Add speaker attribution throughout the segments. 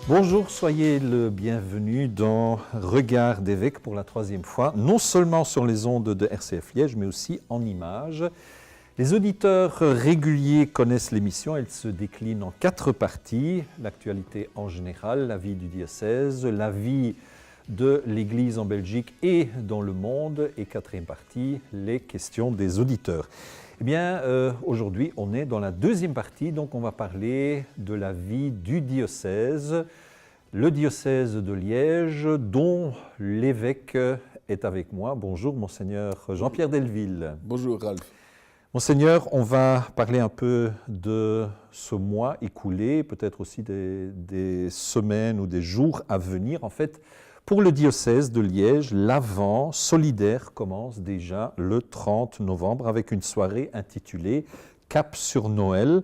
Speaker 1: Bonjour, soyez le bienvenu dans Regard d'évêque pour la troisième fois, non seulement sur les ondes de RCF Liège, mais aussi en images. Les auditeurs réguliers connaissent l'émission, elle se décline en 4 parties, l'actualité en général, la vie du diocèse, la vie de l'Église en Belgique et dans le monde, et 4e partie, les questions des auditeurs. Eh bien, aujourd'hui, on est dans la 2e partie, donc on va parler de la vie du diocèse, le diocèse de Liège, dont l'évêque est avec moi. Bonjour, Monseigneur Jean-Pierre Delville.
Speaker 2: Bonjour, Ralph.
Speaker 1: Monseigneur, on va parler un peu de ce mois écoulé, peut-être aussi des semaines ou des jours à venir. En fait, pour le diocèse de Liège, l'Avent solidaire commence déjà le 30 novembre avec une soirée intitulée Cap sur Noël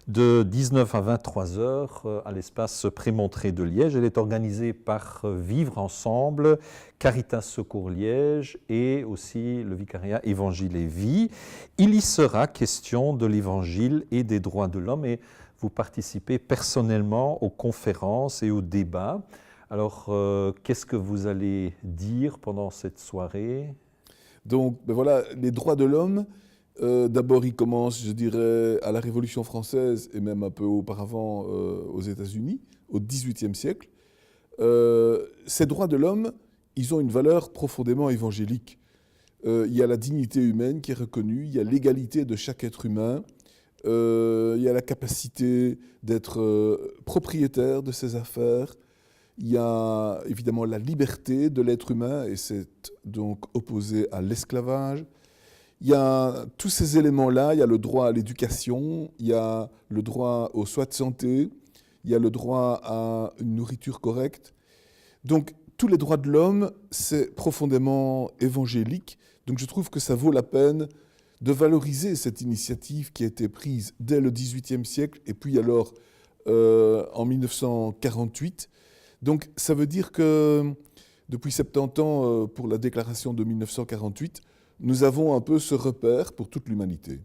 Speaker 1: de 19 à 23 heures à l'espace Prémontré de Liège. Elle est organisée par Vivre Ensemble, Caritas Secours Liège et aussi le vicariat Évangile et Vie. Il y sera question de l'Évangile et des droits de l'homme et vous participez personnellement aux conférences et aux débats. Alors, qu'est-ce que vous allez dire pendant cette soirée ?
Speaker 2: Donc, voilà, les droits de l'homme, d'abord, ils commencent, je dirais, à la Révolution française et même un peu auparavant aux États-Unis, au XVIIIe siècle. Ces droits de l'homme, ils ont une valeur profondément évangélique. Il y a la dignité humaine qui est reconnue, il y a l'égalité de chaque être humain, il y a la capacité d'être propriétaire de ses affaires. Il y a évidemment la liberté de l'être humain et c'est donc opposé à l'esclavage. Il y a tous ces éléments-là, il y a le droit à l'éducation, il y a le droit aux soins de santé, il y a le droit à une nourriture correcte. Donc tous les droits de l'homme, c'est profondément évangélique. Donc je trouve que ça vaut la peine de valoriser cette initiative qui a été prise dès le XVIIIe siècle et puis alors en 1948. Donc ça veut dire que depuis 70 ans, pour la déclaration de 1948, nous avons un peu ce repère pour toute l'humanité.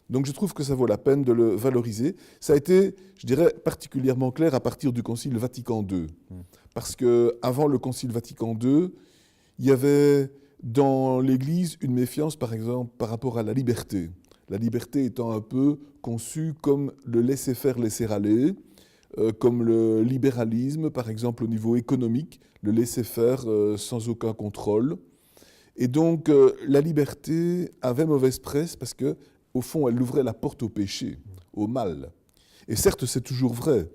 Speaker 2: Donc je trouve que ça vaut la peine de le valoriser. Ça a été, je dirais, particulièrement clair à partir du Concile Vatican II. Parce qu'avant le Concile Vatican II, il y avait dans l'Église une méfiance, par exemple, par rapport à la liberté. La liberté étant un peu conçue comme le laisser-faire, laisser-aller, comme le libéralisme, par exemple, au niveau économique, le laisser-faire sans aucun contrôle. Et donc, la liberté avait mauvaise presse parce que, au fond, elle ouvrait la porte au péché, au mal. Et certes, c'est toujours vrai,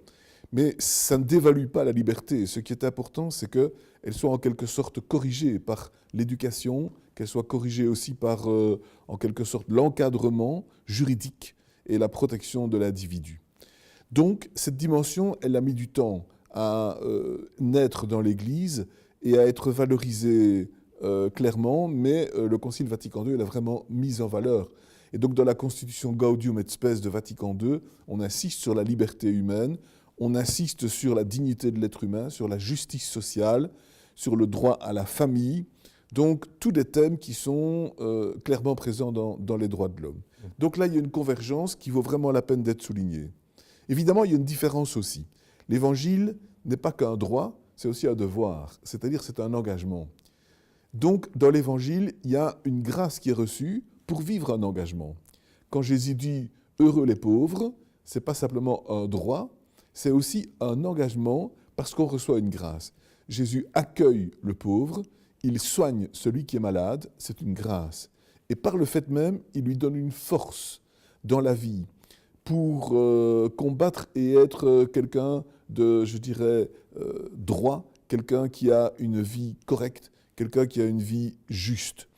Speaker 2: mais ça ne dévalue pas la liberté. Ce qui est important, c'est qu'elle soit en quelque sorte corrigée par l'éducation, qu'elle soit corrigée aussi par, en quelque sorte, l'encadrement juridique et la protection de l'individu. Donc, cette dimension, elle a mis du temps à naître dans l'Église et à être valorisée clairement, mais le Concile Vatican II l'a vraiment mise en valeur. Et donc, dans la Constitution Gaudium et Spes de Vatican II, on insiste sur la liberté humaine, on insiste sur la dignité de l'être humain, sur la justice sociale, sur le droit à la famille. Donc, tous des thèmes qui sont clairement présents dans les droits de l'homme. Donc là, il y a une convergence qui vaut vraiment la peine d'être soulignée. Évidemment, il y a une différence aussi. L'Évangile n'est pas qu'un droit, c'est aussi un devoir, c'est-à-dire c'est un engagement. Donc, dans l'Évangile, il y a une grâce qui est reçue pour vivre un engagement. Quand Jésus dit « heureux les pauvres », ce n'est pas simplement un droit, c'est aussi un engagement parce qu'on reçoit une grâce. Jésus accueille le pauvre, il soigne celui qui est malade, c'est une grâce. Et par le fait même, il lui donne une force dans la vie pour combattre et être quelqu'un de, je dirais, droit, quelqu'un qui a une vie correcte, quelqu'un qui a une vie juste.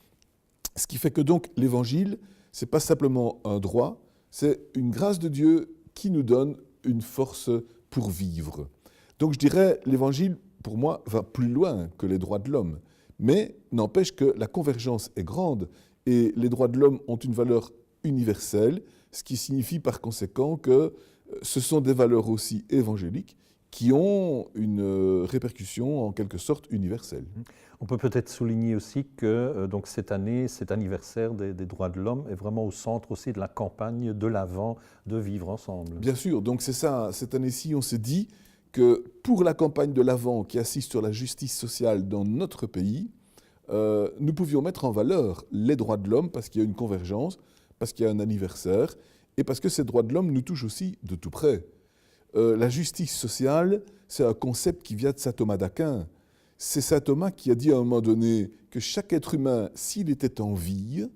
Speaker 2: Ce qui fait que donc l'Évangile, ce n'est pas simplement un droit, c'est une grâce de Dieu qui nous donne une force pour vivre. Donc je dirais, l'Évangile, pour moi, va plus loin que les droits de l'homme, mais n'empêche que la convergence est grande et les droits de l'homme ont une valeur universelle, ce qui signifie par conséquent que ce sont des valeurs aussi évangéliques qui ont une répercussion en quelque sorte universelle.
Speaker 1: On peut peut-être souligner aussi que donc cette année, cet anniversaire des droits de l'homme est vraiment au centre aussi de la campagne de l'Avent de Vivre Ensemble.
Speaker 2: Bien sûr, donc c'est ça, cette année-ci on s'est dit que pour la campagne de l'Avent qui assiste sur la justice sociale dans notre pays, nous pouvions mettre en valeur les droits de l'homme parce qu'il y a une convergence, parce qu'il y a un anniversaire et parce que ces droits de l'homme nous touchent aussi de tout près. La justice sociale, c'est un concept qui vient de saint Thomas d'Aquin. C'est saint Thomas qui a dit à un moment donné que chaque être humain, s'il était en vie,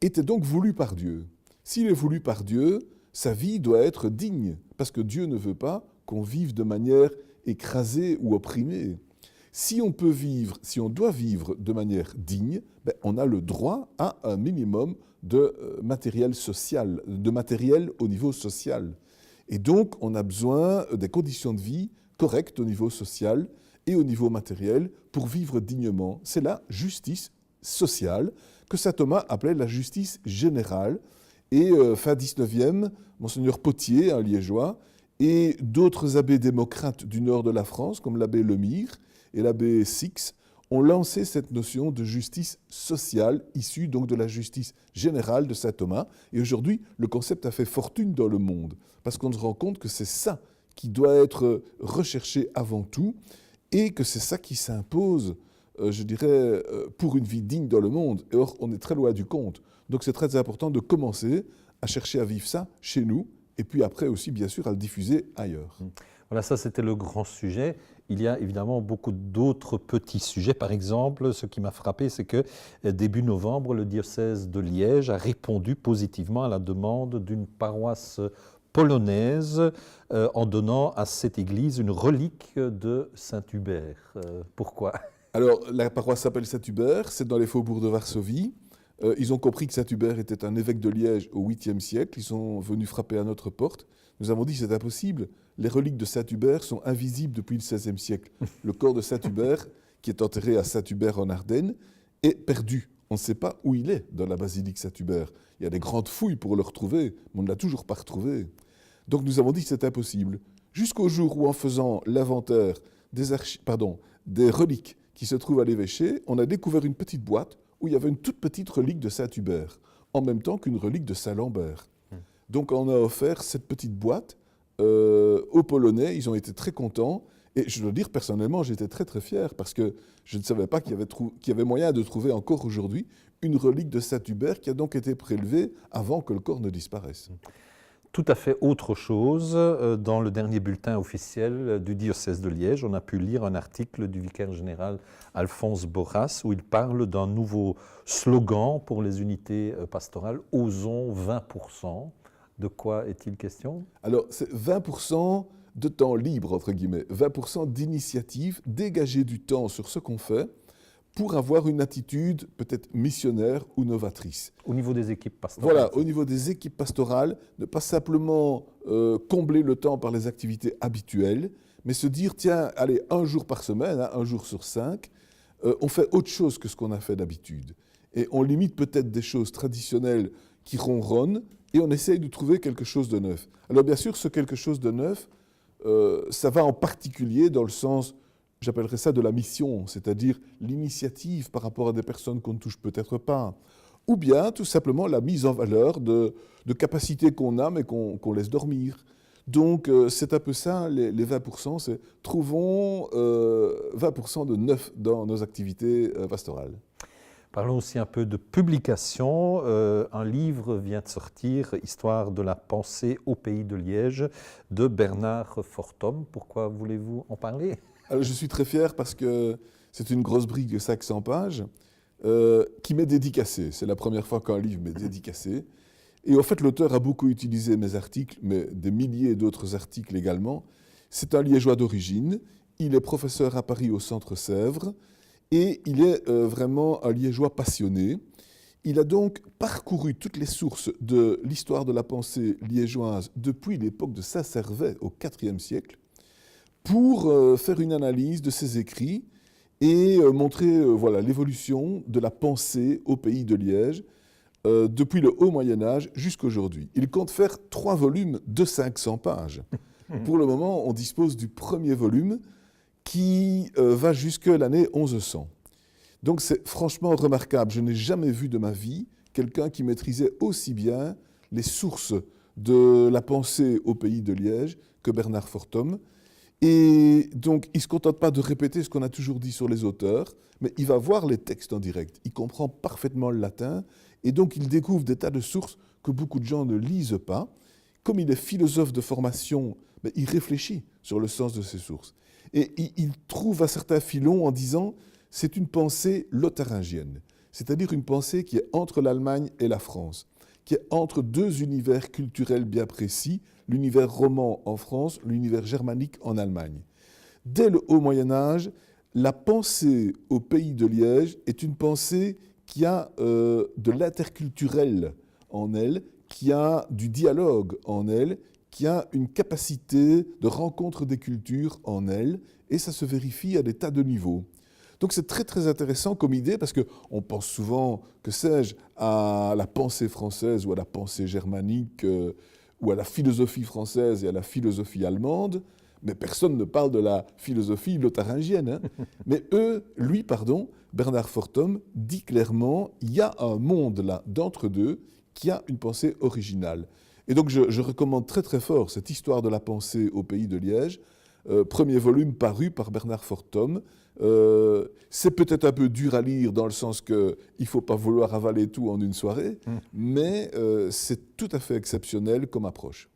Speaker 2: était donc voulu par Dieu. S'il est voulu par Dieu, sa vie doit être digne, parce que Dieu ne veut pas qu'on vive de manière écrasée ou opprimée. Si on peut vivre, si on doit vivre de manière digne, on a le droit à un minimum de matériel social, de matériel au niveau social. Et donc, on a besoin des conditions de vie correctes au niveau social et au niveau matériel pour vivre dignement. C'est la justice sociale que saint Thomas appelait la justice générale. Et fin 19e, Monseigneur Potier, un liégeois, et d'autres abbés démocrates du nord de la France, comme l'abbé Lemire et l'abbé Six, ont lancé cette notion de justice sociale, issue donc de la justice générale de saint Thomas. Et aujourd'hui, le concept a fait fortune dans le monde, parce qu'on se rend compte que c'est ça qui doit être recherché avant tout, et que c'est ça qui s'impose, je dirais, pour une vie digne dans le monde. Et or, on est très loin du compte. Donc c'est très important de commencer à chercher à vivre ça chez nous, et puis après aussi, bien sûr, à le diffuser ailleurs.
Speaker 1: Voilà, ça c'était le grand sujet. Il y a évidemment beaucoup d'autres petits sujets. Par exemple, ce qui m'a frappé, c'est que début novembre, le diocèse de Liège a répondu positivement à la demande d'une paroisse polonaise en donnant à cette église une relique de Saint-Hubert. Pourquoi ?
Speaker 2: Alors, la paroisse s'appelle Saint-Hubert, c'est dans les faubourgs de Varsovie. Ils ont compris que Saint-Hubert était un évêque de Liège au 8e siècle. Ils sont venus frapper à notre porte. Nous avons dit c'est impossible. Les reliques de Saint-Hubert sont invisibles depuis le XVIe siècle. Le corps de Saint-Hubert, qui est enterré à Saint-Hubert en Ardennes, est perdu. On ne sait pas où il est dans la basilique Saint-Hubert. Il y a des grandes fouilles pour le retrouver, mais on ne l'a toujours pas retrouvé. Donc nous avons dit que c'est impossible. Jusqu'au jour où, en faisant l'inventaire des reliques qui se trouvent à l'évêché, on a découvert une petite boîte où il y avait une toute petite relique de Saint-Hubert, en même temps qu'une relique de Saint-Lambert. Donc on a offert cette petite boîte aux Polonais, ils ont été très contents, et je dois dire personnellement, j'étais très très fier, parce que je ne savais pas qu'il y avait moyen de trouver encore aujourd'hui une relique de Saint-Hubert qui a donc été prélevée avant que le corps ne disparaisse.
Speaker 1: Tout à fait autre chose, dans le dernier bulletin officiel du diocèse de Liège, on a pu lire un article du vicaire général Alphonse Borras où il parle d'un nouveau slogan pour les unités pastorales, « Osons 20%. De quoi est-il question ?
Speaker 2: Alors, c'est 20% de temps libre, entre guillemets, 20% d'initiative, dégager du temps sur ce qu'on fait pour avoir une attitude peut-être missionnaire ou novatrice.
Speaker 1: Au niveau des équipes pastorales.
Speaker 2: Voilà, au niveau des équipes pastorales, ne pas simplement combler le temps par les activités habituelles, mais se dire, tiens, allez, un jour par semaine, un jour sur 5, on fait autre chose que ce qu'on a fait d'habitude. Et on limite peut-être des choses traditionnelles qui ronronnent, et on essaye de trouver quelque chose de neuf. Alors bien sûr, ce quelque chose de neuf, ça va en particulier dans le sens, j'appellerais ça de la mission, c'est-à-dire l'initiative par rapport à des personnes qu'on ne touche peut-être pas, ou bien tout simplement la mise en valeur de capacités qu'on a mais qu'on laisse dormir. Donc c'est un peu ça, les 20%, c'est trouvons 20% de neuf dans nos activités pastorales.
Speaker 1: Parlons aussi un peu de publication. Un livre vient de sortir, Histoire de la pensée au pays de Liège, de Bernard Fortom. Pourquoi voulez-vous en parler ?
Speaker 2: Alors, je suis très fier parce que c'est une grosse brique de 500 pages qui m'est dédicacée. C'est la première fois qu'un livre m'est dédicacé. Et en fait, l'auteur a beaucoup utilisé mes articles, mais des milliers d'autres articles également. C'est un liégeois d'origine. Il est professeur à Paris au Centre Sèvres. Et il est vraiment un liégeois passionné. Il a donc parcouru toutes les sources de l'histoire de la pensée liégeoise depuis l'époque de Saint-Servais au IVe siècle pour faire une analyse de ses écrits et montrer voilà, l'évolution de la pensée au pays de Liège depuis le Haut Moyen-Âge jusqu'à aujourd'hui. Il compte faire 3 volumes de 500 pages. Pour le moment, on dispose du premier volume qui va jusque l'année 1100. Donc c'est franchement remarquable. Je n'ai jamais vu de ma vie quelqu'un qui maîtrisait aussi bien les sources de la pensée au pays de Liège que Bernard Fortom. Et donc, il ne se contente pas de répéter ce qu'on a toujours dit sur les auteurs, mais il va voir les textes en direct. Il comprend parfaitement le latin, et donc il découvre des tas de sources que beaucoup de gens ne lisent pas. Comme il est philosophe de formation, mais il réfléchit sur le sens de ces sources. Et il trouve un certain filon en disant « c'est une pensée lotharingienne », c'est-à-dire une pensée qui est entre l'Allemagne et la France, qui est entre deux univers culturels bien précis, l'univers roman en France, l'univers germanique en Allemagne. Dès le haut Moyen-Âge, la pensée au pays de Liège est une pensée qui a de l'interculturel en elle, qui a du dialogue en elle, qui a une capacité de rencontre des cultures en elle, et ça se vérifie à des tas de niveaux. Donc c'est très très intéressant comme idée, parce qu'on pense souvent, que sais-je, à la pensée française ou à la pensée germanique, ou à la philosophie française et à la philosophie allemande, mais personne ne parle de la philosophie lotharingienne. Hein. Mais Bernard Fortum, dit clairement, il y a un monde là, d'entre deux, qui a une pensée originale. Et donc je recommande très très fort cette histoire de la pensée au pays de Liège, premier volume paru par Bernard Fortum. C'est peut-être un peu dur à lire dans le sens qu'il ne faut pas vouloir avaler tout en une soirée, mais c'est tout à fait exceptionnel comme approche.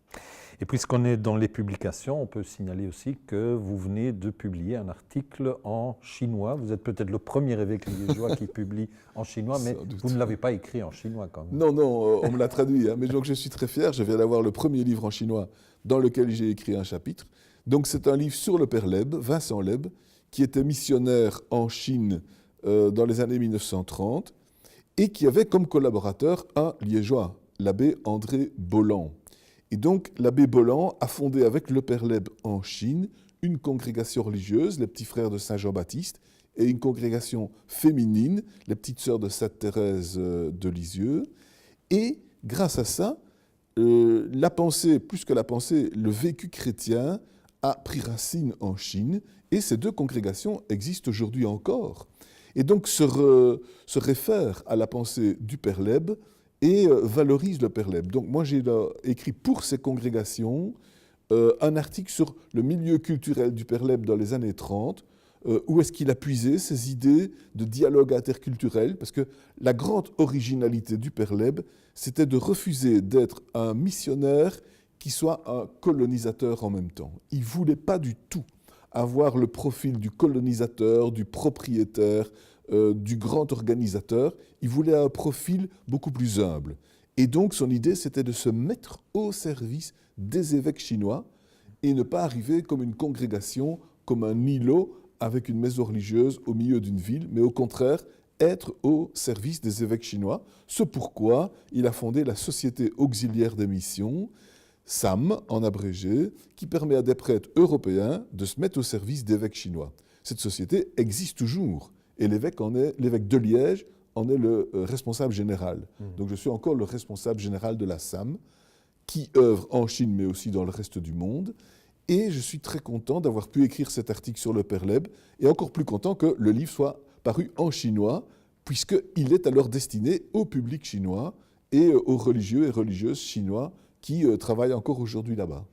Speaker 1: Et puisqu'on est dans les publications, on peut signaler aussi que vous venez de publier un article en chinois. Vous êtes peut-être le premier évêque liégeois qui publie en chinois, mais vous ne l'avez pas écrit en chinois quand même.
Speaker 2: Non, non, on me l'a traduit. Hein, mais donc je suis très fier. Je viens d'avoir le premier livre en chinois dans lequel j'ai écrit un chapitre. Donc c'est un livre sur le père Leb, Vincent Leb, qui était missionnaire en Chine dans les années 1930 et qui avait comme collaborateur un liégeois, l'abbé André Bolland. Et donc, l'abbé Bolland a fondé avec le père Leb en Chine une congrégation religieuse, les petits frères de Saint-Jean-Baptiste, et une congrégation féminine, les petites sœurs de Sainte-Thérèse de Lisieux. Et grâce à ça, la pensée, plus que la pensée, le vécu chrétien a pris racine en Chine, et ces deux congrégations existent aujourd'hui encore. Et donc se réfèrent à la pensée du père Leb, et valorise le père Leb. Donc moi j'ai écrit pour ces congrégations un article sur le milieu culturel du père Leb dans les années 30, où est-ce qu'il a puisé ces idées de dialogue interculturel, parce que la grande originalité du père Leb, c'était de refuser d'être un missionnaire qui soit un colonisateur en même temps. Il ne voulait pas du tout avoir le profil du colonisateur, du propriétaire, du grand organisateur. Il voulait un profil beaucoup plus humble. Et donc son idée, c'était de se mettre au service des évêques chinois et ne pas arriver comme une congrégation, comme un îlot avec une maison religieuse au milieu d'une ville, mais au contraire, être au service des évêques chinois. C'est pourquoi il a fondé la Société auxiliaire des missions, SAM en abrégé, qui permet à des prêtres européens de se mettre au service d'évêques chinois. Cette société existe toujours et l'évêque de Liège en est le responsable général. Donc je suis encore le responsable général de la SAM, qui œuvre en Chine mais aussi dans le reste du monde. Et je suis très content d'avoir pu écrire cet article sur le père Leb et encore plus content que le livre soit paru en chinois, puisqu'il est alors destiné au public chinois et aux religieux et religieuses chinois qui travaillent encore aujourd'hui là-bas.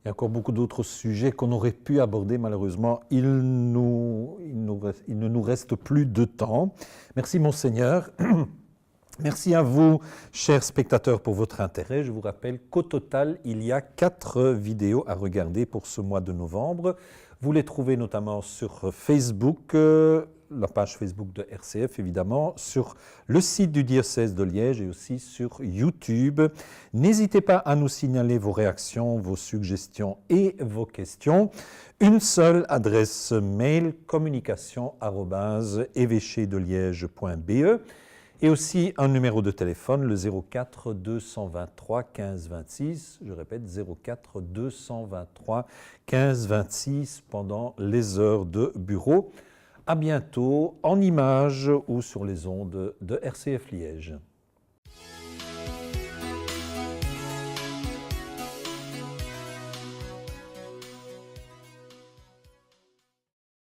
Speaker 1: Il y a encore beaucoup d'autres sujets qu'on aurait pu aborder, malheureusement. Il ne nous reste plus de temps. Merci, Monseigneur. Merci à vous, chers spectateurs, pour votre intérêt. Je vous rappelle qu'au total, il y a 4 vidéos à regarder pour ce mois de novembre. Vous les trouvez notamment sur Facebook, la page Facebook de RCF évidemment, sur le site du diocèse de Liège et aussi sur YouTube. N'hésitez pas à nous signaler vos réactions, vos suggestions et vos questions. Une seule adresse mail, communication@évêchedeliège.be. Et aussi un numéro de téléphone, le 04 223 15 26. Je répète, 04 223 15 26 pendant les heures de bureau. À bientôt en images ou sur les ondes de RCF Liège.